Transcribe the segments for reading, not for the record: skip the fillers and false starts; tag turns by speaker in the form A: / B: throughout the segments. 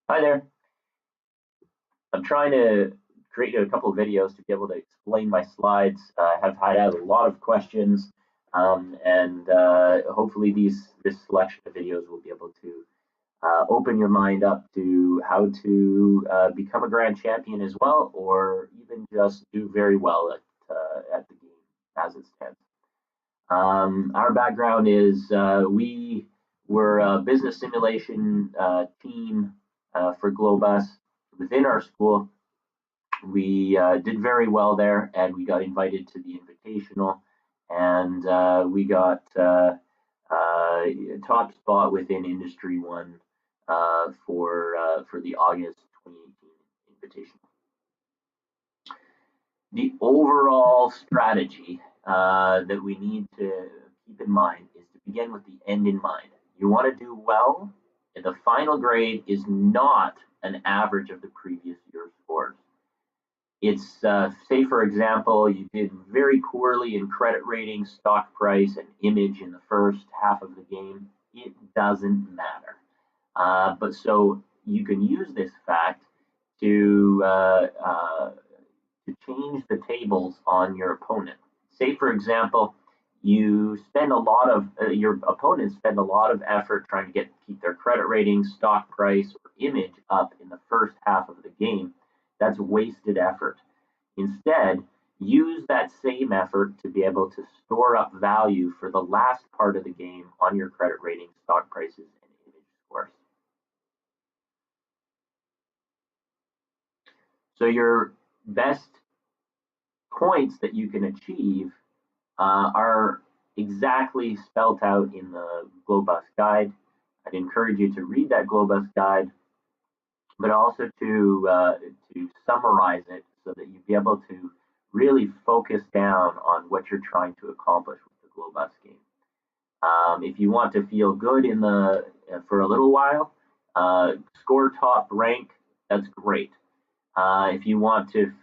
A: Hi there. I'm trying to create a couple of videos to be able to explain my slides. I have had a lot of questions, and hopefully this selection of videos will be able to open your mind up to how to become a grand champion as well, or even just do very well at the game as it stands. Our background is we were a business simulation team for Glo-Bus within our school. We did very well there, and we got invited to the invitational, and we got top spot within Industry One for the August 2018 invitational. The overall strategy that we need to keep in mind is to begin with the end in mind. You want to do well, and the final grade is not an average of the previous year's scores. It's, say, for example, you did very poorly in credit rating, stock price, and image in the first half of the game. It doesn't matter. But so you can use this fact to change the tables on your opponent. Say, for example, you spend a lot of your opponents spend a lot of effort trying to keep their credit rating, stock price, or image up in the first half of the game. That's wasted effort. Instead, use that same effort to be able to store up value for the last part of the game on your credit rating, stock prices, and image scores. So your best points that you can achieve are exactly spelt out in the Glo-Bus guide. I'd encourage you to read that Glo-Bus guide, but also to summarize it so that you'd be able to really focus down on what you're trying to accomplish with the Glo-Bus game. If you want to feel good for a little while, score top rank, that's great. If you want to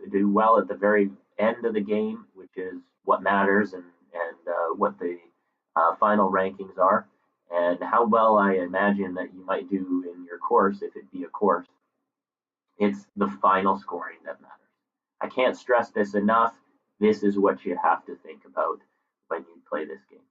A: do well at the very end of the game, which is what matters, and what the final rankings are, and how well I imagine that you might do in your course, if it be a course, it's the final scoring that matters. I can't stress this enough. This is what you have to think about when you play this game.